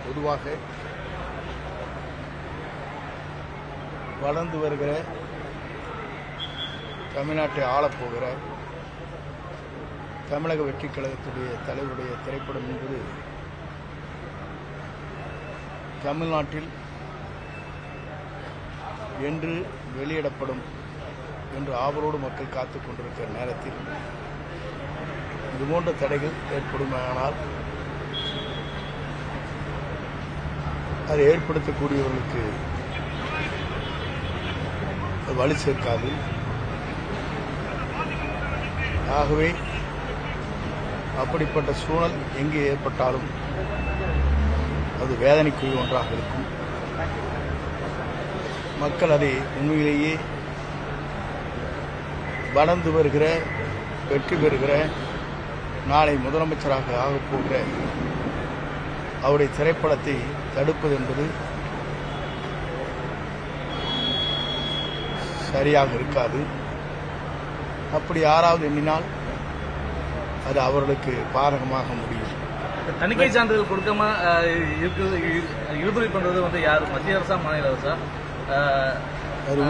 பொதுவாக வளர்ந்து வருகிற தமிழ்நாட்டை ஆளப்போகிற தமிழக வெற்றிக் கழகத்துடைய தலைவருடைய திரைப்படம் என்பது தமிழ்நாட்டில் என்று வெளியிடப்படும் என்று ஆவலோடு மக்கள் காத்துக் கொண்டிருக்கிற நேரத்தில் இதுபோன்ற தடைகள் ஏற்படுமானால் அதை ஏற்படுத்தக்கூடியவர்களுக்கு வலு சேர்க்காது. ஆகவே அப்படிப்பட்ட சூழல் எங்கே ஏற்பட்டாலும் அது வேதனைக்குரிய ஒன்றாக இருக்கும். மக்கள் அதை உண்மையிலேயே வளர்ந்து வருகிற வெற்றி பெறுகிற நாளை முதலமைச்சராக ஆகப்போகிற அவருடைய திரைப்படத்தை தடுப்பது என்பது சரியாக இருக்காது. அப்படி யாராவது எண்ணினால் அது அவர்களுக்கு பாதகமாக முடியும். தணிக்கை சான்றிதழ் கொடுக்காம இழுபறி பண்றது யார்? மத்திய அரசா மாநில அரசா? அது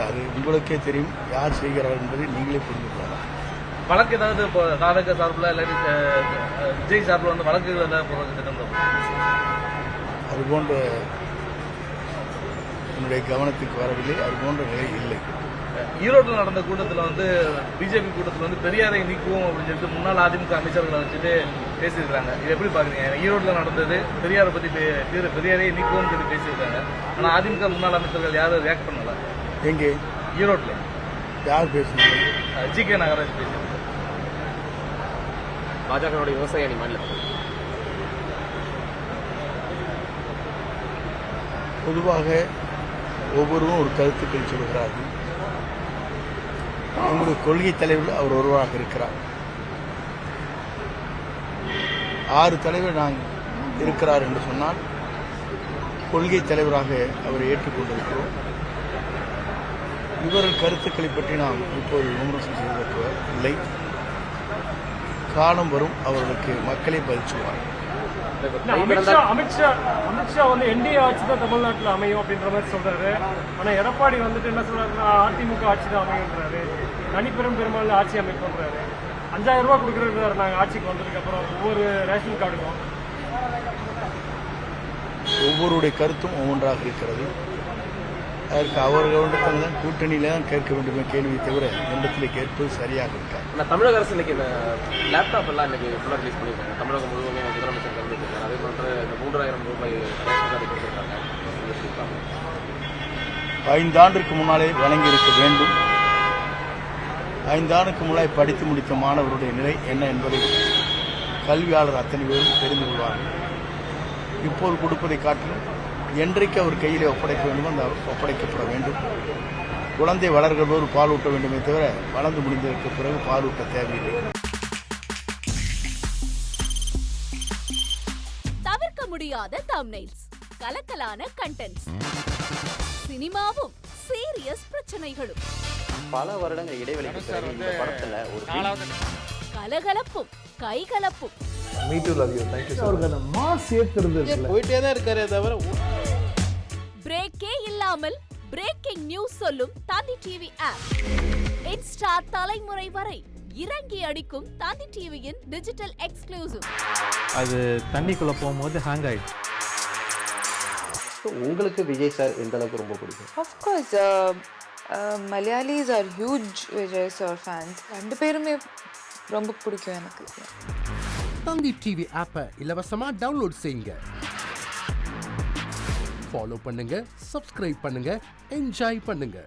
அது உங்களுக்கே தெரியும் யார் செய்கிறார் என்பதை நீங்களே புரிந்து கொள்ளலாம். வழக்கு ஏதாவது தாதக சார்பில் இல்லாட்டி விஜய் சார்பில் வழக்குகள் ஏதாவது போடுறது திட்டம்? அதுபோன்ற என்னுடைய கவனத்துக்கு வரவில்லை. அதுபோன்ற நிலை இல்லை. ஈரோட்டில் நடந்த கூட்டத்தில் பிஜேபி கூட்டத்தில் பெரியாரை நீக்குவோம் அப்படின்னு சொல்லிட்டு முன்னாள் அதிமுக அமைச்சர்களை வச்சுட்டு பேசியிருக்காங்க. இது எப்படி பாக்குறீங்க? ஈரோட்டில் நடந்தது பெரியாரை பத்தி பெரியாரை நீக்குவோம்னு சொல்லி பேசியிருக்காங்க. ஆனால் அதிமுக முன்னாள் அமைச்சர்கள் யாரும் ரியாக்ட் பண்ணல. எங்கே? ஈரோட்டில் யார் பேசுனாங்க? ஜி.கே. நாகராஜ் பேசியிருக்காங்க. பாஜகவுடைய விவசாய அணி மாநிலத்தில் பொதுவாக ஒவ்வொருவரும் ஒரு கருத்துக்கள் சொல்கிறார்கள். எங்களுடைய கொள்கை தலைவர் அவர் ஒருவராக இருக்கிறார். 6 தலைவர் நாங்கள் இருக்கிறார் என்று சொன்னால் கொள்கை தலைவராக அவரை ஏற்றுக்கொண்டிருக்கிறோம். இவர்கள் கருத்துக்களை பற்றி நாம் இப்போது விமர்சனம் செய்வதற்கு இல்லை. காலம் வரும், அவர்களுக்கு மக்களே பதில் சொல்வார்கள். அமித்ஷா என்டிஏ ஆட்சி தான் தமிழ்நாட்டில் அமையும் அப்படின்ற மாதிரி சொல்றாரு. ஆனா எடப்பாடி என்ன சொல்றாருன்னா அதிமுக ஆட்சி தான் அமையுன்றாரு. தனிப்பெரும் பெரும்பாலும் ஆட்சி அமைப்புன்றாரு. 5000 ரூபாய் கொடுக்குறாரு நாங்கள் ஆட்சிக்கு வந்ததுக்கு அப்புறம் ஒவ்வொரு ரேஷன் கார்டுக்கும். ஒவ்வொருடைய கருத்தும் ஒவ்வொன்றாக இருக்கிறது. அதற்கு அவர்களிடத்தில் தான் கூட்டணியில தான் கேட்க வேண்டுமே கேள்வியை தவிர இடத்திலே கேட்பது சரியாக இருக்காது. தமிழக அரசு இன்னைக்கு இந்த லேப்டாப் எல்லாம் இன்னைக்கு ஃபுல்லாக ரிலீஸ் பண்ணியிருக்காங்க. தமிழகம் முழுவதுமே முதலமைச்சர் கலந்துருக்காங்க. அதே போன்ற இந்த 3000 ரூபாய் ரேஷன் கார்டு கொடுத்துருக்காங்க. 5 ஆண்டுக்கு முன்னாலே வழங்கி இருக்க வேண்டும். 5 ஆண்டுக்கு முன்னாலே படித்து முடித்த மாணவருடைய நிலை என்ன என்பதை கல்வியாளர் அத்தனை பேரும் தெரிந்து கொள்வார்கள். இப்போது கொடுப்பதை காட்டிலும் என்றைக்கு அவர் கையிலே ஒப்படைக்க வேண்டுமோ அந்த ஒப்படைக்கப்பட வேண்டும். குழந்தை வளர்கிற போது பால் ஊட்ட வேண்டுமே தவிர வளர்ந்து முடிந்ததற்கு பிறகு பால் ஊட்ட தேவையில்லை. தவிர்க்க முடியாத தம்ப்நெயில்ஸ், கலக்கலான கண்டென்ட்ஸ், சினிமாவும் சீரியஸ் பிரச்சனைகளும், பல வருடங்கள் இடைவெளிக்கு பிறகு இந்த படத்துல ஒரு கலகலப்பும் கைகலப்பும், போயிட்டே தான் இருக்காரே தவிர பிரேக்கே இல்லாமல் பிரேக்கிங் நியூஸ் சொல்லும் தந்தி டிவி ஆப். இன்ஸ்டா தலைமுறை வரை இறங்கி அடிக்கும் தந்தி டிவியின் டிஜிட்டல் எக்ஸ்க்ளூசிவ். அது தண்ணிக்குள்ள போகும்போது ஹேங் ஆயிடுச்சு. உங்களுக்கு விஜய் சார் எந்த அளவுக்கு ரொம்ப பிடிக்கும்? Of course, Malayalis are huge Vijay sir fans. 2 பேருமே ரொம்ப பிடிக்கும் எனக்கு. தந்தி டிவி ஆப்பை இலவசமா டவுன்லோட் செய்யுங்க. ஃபாலோ பண்ணுங்க, சப்ஸ்கிரைப் பண்ணுங்க, என்ஜாய் பண்ணுங்க.